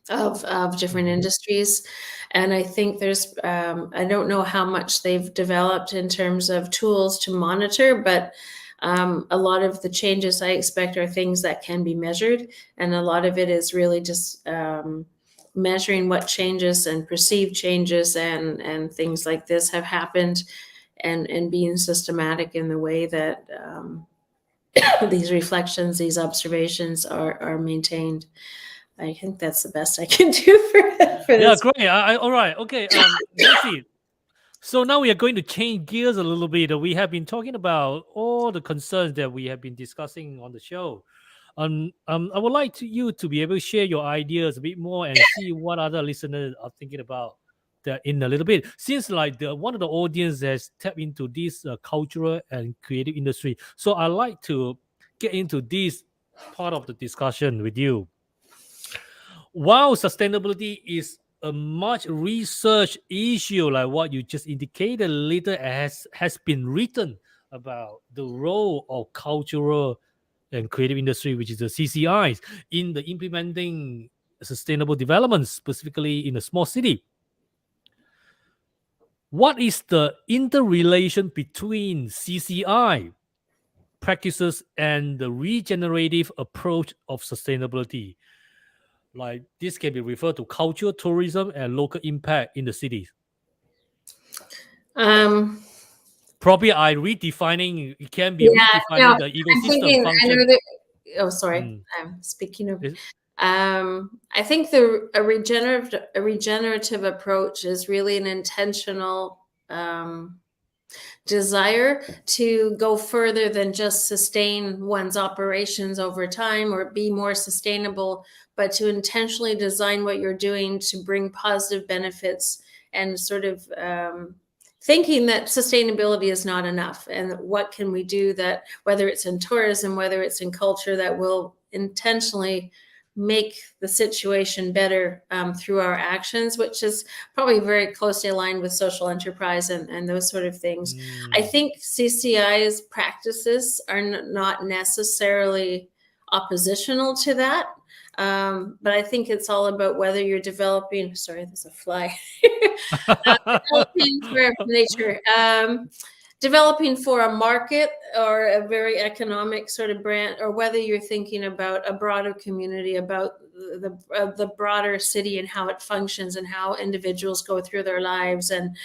of different industries. And I think there's, I don't know how much they've developed in terms of tools to monitor, but a lot of the changes I expect are things that can be measured. And a lot of it is really just measuring what changes and perceived changes and things like this have happened, and being systematic in the way that these reflections, these observations are maintained. I think that's the best I can do for Yeah, this. great. All right. Okay. Nancy. So now we are going to change gears a little bit. We have been talking about all the concerns that we have been discussing on the show. I would like you to be able to share your ideas a bit more and see what other listeners are thinking about that in a little bit. Since like one of the audience has tapped into this cultural and creative industry, so I like to get into this part of the discussion with you. While sustainability is a much researched issue, like what you just indicated, later has been written about the role of cultural and creative industry, which is the CCIs, in the implementing sustainable development, specifically in a small city. What is the interrelation between CCI practices and the regenerative approach of sustainability. Like this can be referred to culture, tourism, and local impact in the cities. Um, Probably I redefining, it can be yeah, no, redefining the I'm ecosystem thinking, I know function. that, oh, sorry. Mm. Speaking of, Is- I think a regenerative approach is really an intentional desire to go further than just sustain one's operations over time or be more sustainable, but to intentionally design what you're doing to bring positive benefits, and sort of thinking that sustainability is not enough, and what can we do that, whether it's in tourism, whether it's in culture, that will intentionally make the situation better through our actions, which is probably very closely aligned with social enterprise and those sort of things. I think CCI's practices are not necessarily oppositional to that, but I think it's all about whether you're developing, sorry, there's a fly, developing for nature, developing for a market or a very economic sort of brand, or whether you're thinking about a broader community, about the broader city and how it functions and how individuals go through their lives, and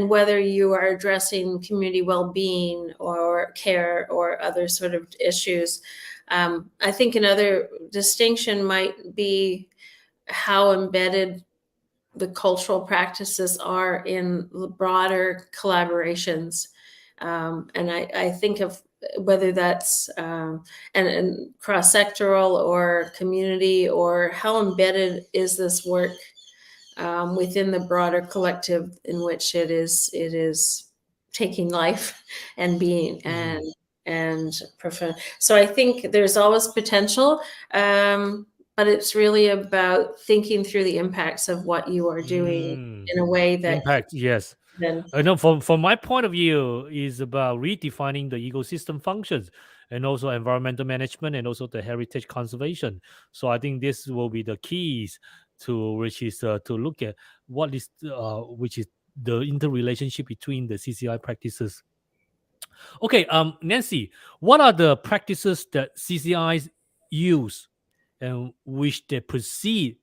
whether you are addressing community well-being or care or other sort of issues. I think another distinction might be how embedded the cultural practices are in the broader collaborations. And I think of whether that's and cross-sectoral or community, or how embedded is this work within the broader collective in which it is taking life and being and profound. So I think there's always potential, but it's really about thinking through the impacts of what you are doing in a way that Impact, yes. then I know from my point of view is about redefining the ecosystem functions and also environmental management and also the heritage conservation. So I think this will be the keys to which is to look at what is which is the interrelationship between the CCI practices. Okay, Nancy, what are the practices that CCIs use and which they perceive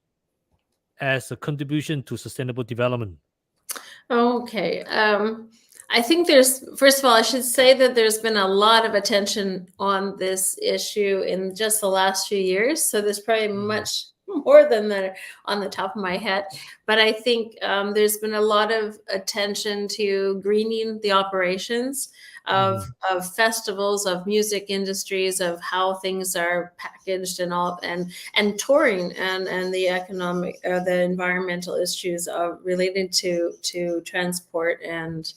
as a contribution to sustainable development? Okay. I think first of all, I should say that there's been a lot of attention on this issue in just the last few years. So there's probably much more than that on the top of my head. But I think there's been a lot of attention to greening the operations of festivals, of music industries, of how things are packaged and all, and touring, and the economic, the environmental issues related to transport. And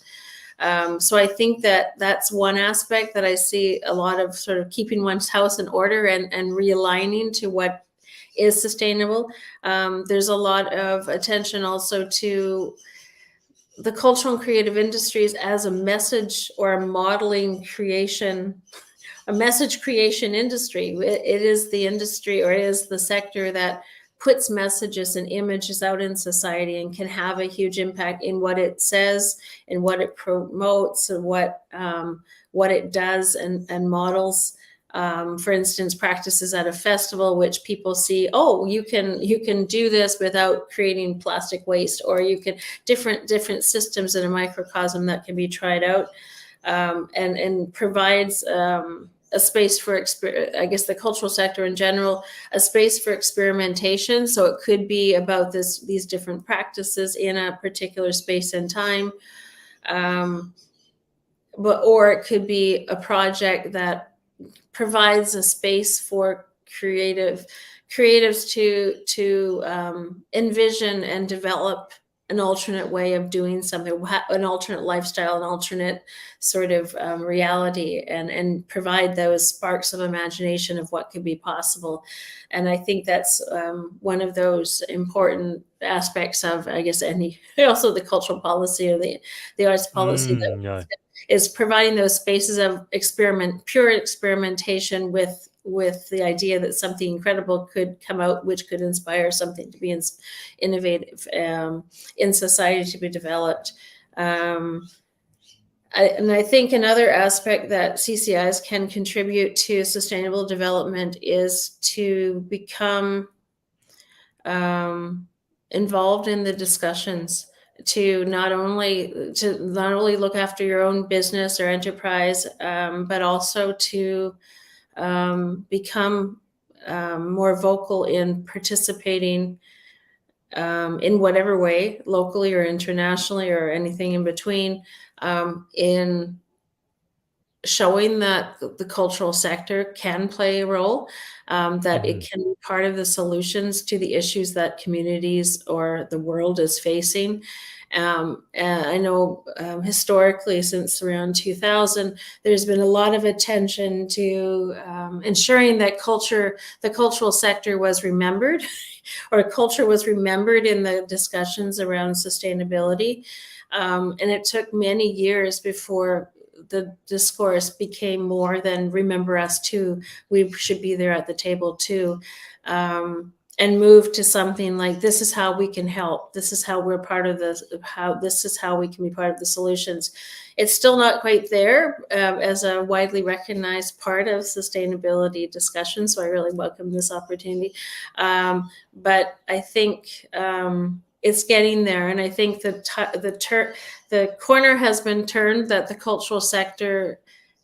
so I think that's one aspect that I see a lot of, sort of keeping one's house in order and realigning to what is sustainable. There's a lot of attention also to the cultural and creative industries as a message or a modeling creation, a message creation industry. It is the industry, or it is the sector that puts messages and images out in society and can have a huge impact in what it says and what it promotes and what it does and models. For instance, practices at a festival, which people see, oh, you can do this without creating plastic waste, or you can different systems in a microcosm that can be tried out, and provides a space for I guess the cultural sector in general, a space for experimentation. So it could be about these different practices in a particular space and time, or it could be a project that provides a space for creatives to envision and develop an alternate way of doing something, an alternate lifestyle, an alternate sort of reality, and provide those sparks of imagination of what could be possible. And I think that's one of those important aspects of, I guess, also the cultural policy or the arts policy that is providing those spaces of pure experimentation with the idea that something incredible could come out, which could inspire something to be innovative in society, to be developed. I think another aspect that CCIs can contribute to sustainable development is to become involved in the discussions, to not only look after your own business or enterprise, but also to become more vocal in participating in whatever way, locally or internationally or anything in between, in showing that the cultural sector can play a role, that it can be part of the solutions to the issues that communities or the world is facing. And I know historically, since around 2000, there's been a lot of attention to ensuring that the cultural sector was remembered, or culture was remembered in the discussions around sustainability. And it took many years before the discourse became more than remember us too. We should be there at the table too. And move to something like, this is how we can help. This is how we're part of this, this is how we can be part of the solutions. It's still not quite there as a widely recognized part of sustainability discussion. So I really welcome this opportunity. But I think it's getting there. And I think the corner has been turned, that the cultural sector,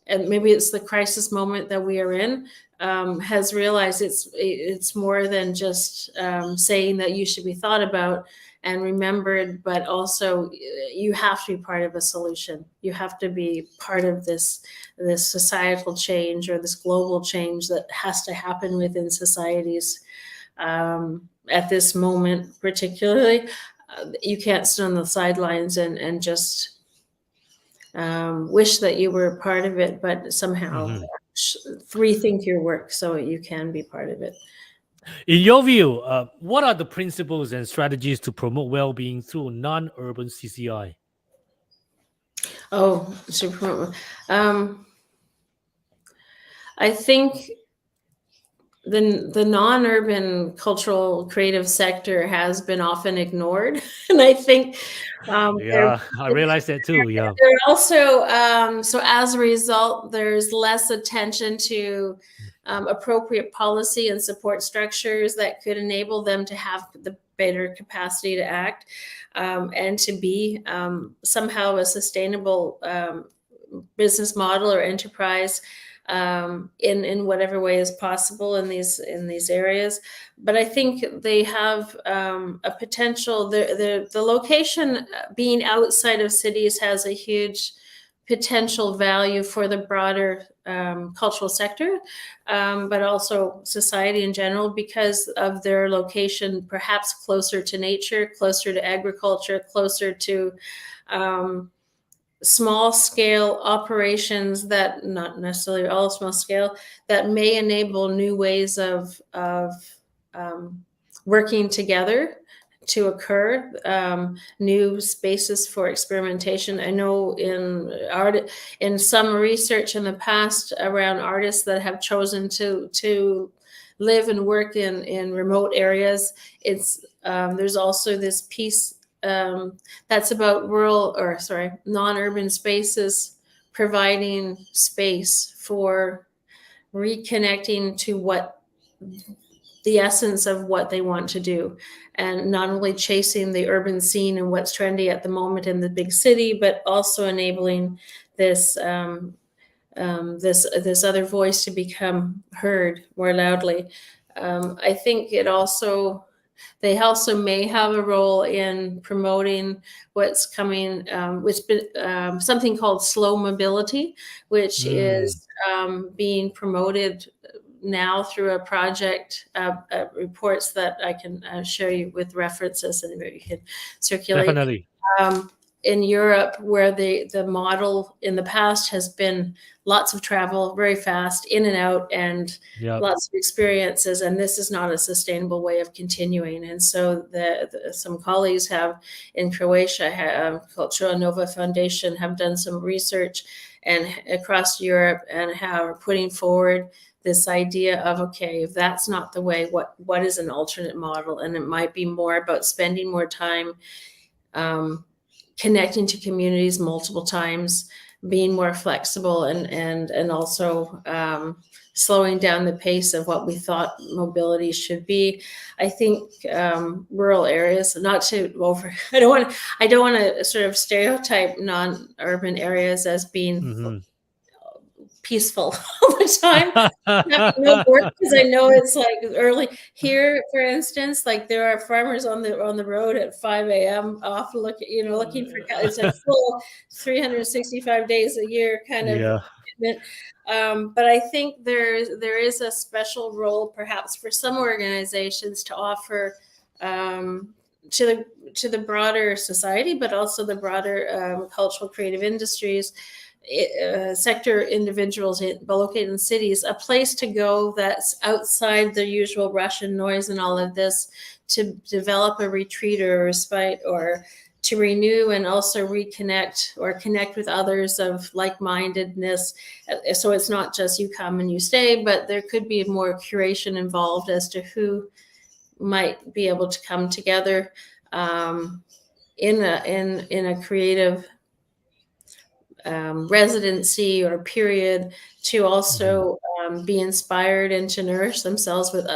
and maybe it's the crisis moment that we are in, has realized it's more than just saying that you should be thought about and remembered, but also you have to be part of a solution. You have to be part of this societal change or this global change that has to happen within societies. At this moment, particularly, you can't sit on the sidelines and just wish that you were part of it, but somehow rethink your work so you can be part of it. In your view, what are the principles and strategies to promote well-being through non-urban CCI? Oh, super. I think the non-urban cultural creative sector has been often ignored, and I think I realize that too. Yeah, they're also so as a result, there's less attention to appropriate policy and support structures that could enable them to have the better capacity to act and to be somehow a sustainable business model or enterprise in whatever way is possible in these areas. But I think they have a potential. The location being outside of cities has a huge potential value for the broader cultural sector, but also society in general, because of their location, perhaps closer to nature, closer to agriculture, closer to small scale operations, that not necessarily all small scale, that may enable new ways of working together to occur, new spaces for experimentation. I know in some research in the past around artists that have chosen to live and work in remote areas, there's also this piece that's about non-urban spaces, providing space for reconnecting to what the essence of what they want to do, and not only chasing the urban scene and what's trendy at the moment in the big city, but also enabling this this other voice to become heard more loudly. I think they also may have a role in promoting what's coming, something called slow mobility, which is being promoted now through a project, reports that I can share you with references, and maybe you can circulate. Definitely. In Europe, where the model in the past has been lots of travel, very fast, in and out, and lots of experiences, and this is not a sustainable way of continuing. And so some colleagues have in Croatia, Cultura Nova Foundation, have done some research and across Europe, and are putting forward this idea of, okay, if that's not the way, what is an alternate model? And it might be more about spending more time connecting to communities multiple times, being more flexible and also slowing down the pace of what we thought mobility should be. I think rural areas, not to over, I don't want to sort of stereotype non-urban areas as being Mhm. peaceful all the time. Having no work, because I know it's like early here, for instance. Like there are farmers on the road at 5 a.m. off looking for. It's a full 365 days a year kind of Yeah. commitment. But I think there is a special role, perhaps, for some organizations to offer to the broader society, but also the broader cultural creative industries sector individuals located in cities, a place to go that's outside the usual rush and noise and all of this, to develop a retreat or a respite, or to renew and also reconnect or connect with others of like-mindedness. So it's not just you come and you stay, but there could be more curation involved as to who might be able to come together in a creative residency or period, to also be inspired and to nourish themselves with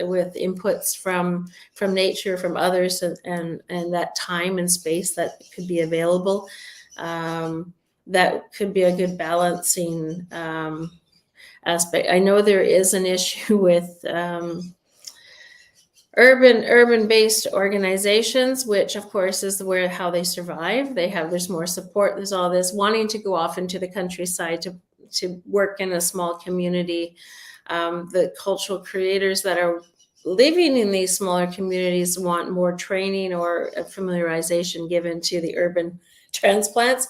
inputs from nature, from others, and that time and space that could be available. That could be a good balancing aspect. I know there is an issue with urban based organizations, which of course is where how they survive. There's more support, there's all this wanting to go off into the countryside to work in a small community. The cultural creators that are living in these smaller communities want more training or familiarization given to the urban transplants,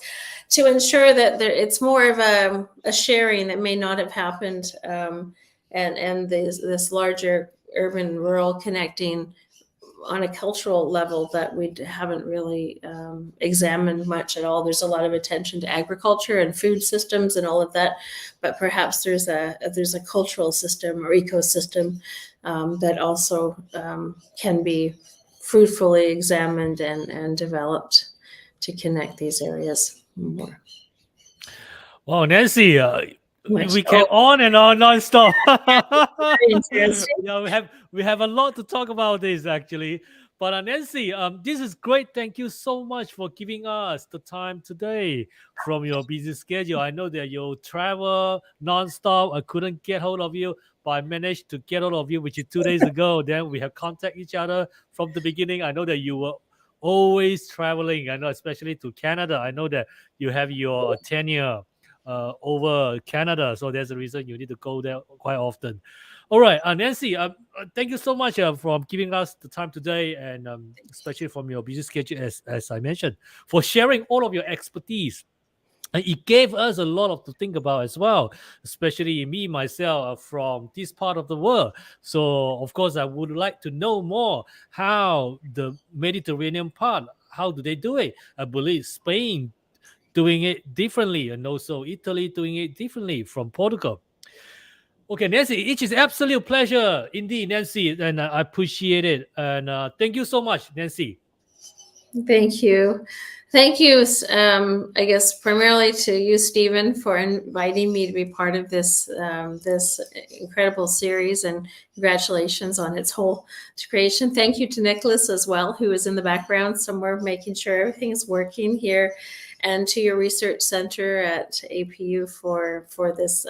to ensure that it's more of a sharing that may not have happened, and this larger urban rural connecting on a cultural level that we haven't really examined much at all. There's a lot of attention to agriculture and food systems and all of that, but perhaps there's a cultural system or ecosystem that also can be fruitfully examined and developed to connect these areas more. Wow, Nancy, Much. we can on and on non-stop. Very interesting. Yeah, we have a lot to talk about this actually. But Nancy, this is great. Thank you so much for giving us the time today from your busy schedule. I know that you travel non-stop. I couldn't get hold of you, but I managed to get hold of you, which is 2 days ago. Then we have contact each other from the beginning. I know that you were always traveling. I know, especially to Canada. I know that you have your tenure over Canada. So there's a reason you need to go there quite often. All right, Nancy, thank you so much for giving us the time today, and especially from your busy schedule, as I mentioned, for sharing all of your expertise. And it gave us a lot of to think about as well, especially me myself from this part of the world. So of course, I would like to know more how the Mediterranean part, how do they do it? I believe Spain doing it differently, and also Italy doing it differently from Portugal. Okay, Nancy, it is absolute pleasure indeed, Nancy, and I appreciate it. And thank you so much, Nancy. Thank you. Thank you, I guess, primarily to you, Stephen, for inviting me to be part of this incredible series, and congratulations on its whole creation. Thank you to Nicholas as well, who is in the background somewhere making sure everything's working here, and to your research center at APU for this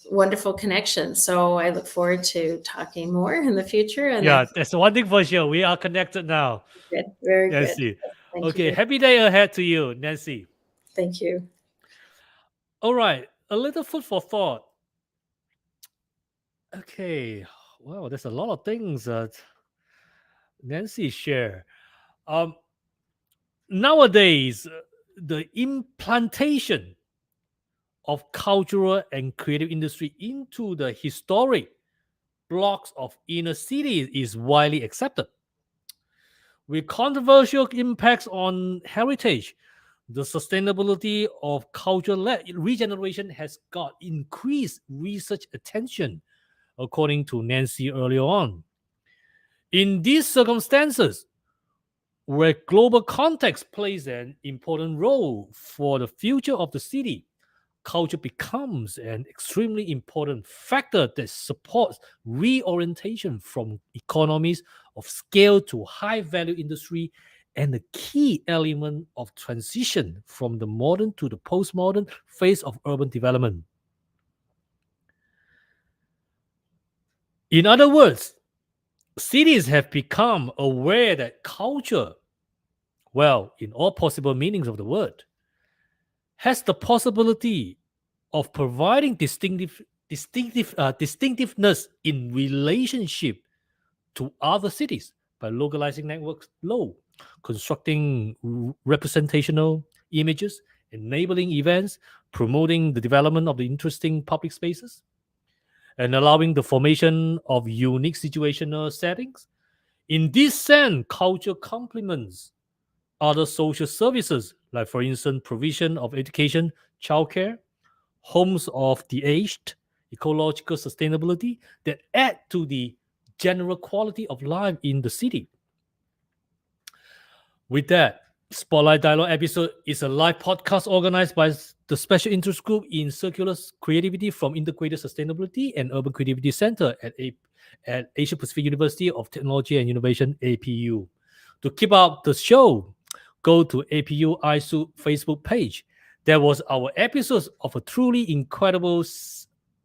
wonderful connection. So I look forward to talking more in the future. And yeah, that's one thing for sure. We are connected now. good. Very Nancy. good. Thank Okay, you. happy day ahead to you, Nancy. Thank you. All right, a little food for thought. Okay, wow, there's a lot of things that Nancy share. Um, Nowadays, the implantation of cultural and creative industry into the historic blocks of inner cities is widely accepted. With controversial impacts on heritage, the sustainability of cultural regeneration has got increased research attention, according to Nancy earlier on. In these circumstances, where global context plays an important role for the future of the city, culture becomes an extremely important factor that supports reorientation from economies of scale to high value industry and the key element of transition from the modern to the postmodern phase of urban development. In other words, cities have become aware that culture, well, in all possible meanings of the word, has the possibility of providing distinctiveness in relationship to other cities by localizing networks low, constructing representational images, enabling events, promoting the development of the interesting public spaces, and allowing the formation of unique situational settings. In this sense, culture complements other social services, like, for instance, provision of education, childcare, homes of the aged, ecological sustainability that add to the general quality of life in the city. With that, Spotlight Dialogue episode is a live podcast organized by the Special Interest Group in Circular Creativity from Integrated Sustainability and Urban Creativity Center at Asia Pacific University of Technology and Innovation, APU. To keep up the show, go to APU ISU Facebook page. There was our episodes of a truly incredible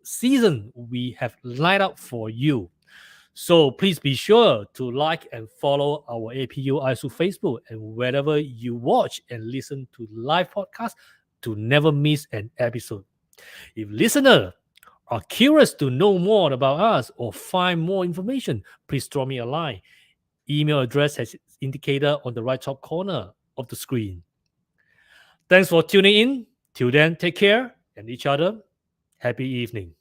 season we have lined up for you. So please be sure to like and follow our APU ISU Facebook and wherever you watch and listen to live podcasts to never miss an episode. If listeners are curious to know more about us or find more information, please drop me a line. Email address has indicated on the right top corner of the screen. Thanks for tuning in. Till then, take care and each other. Happy evening.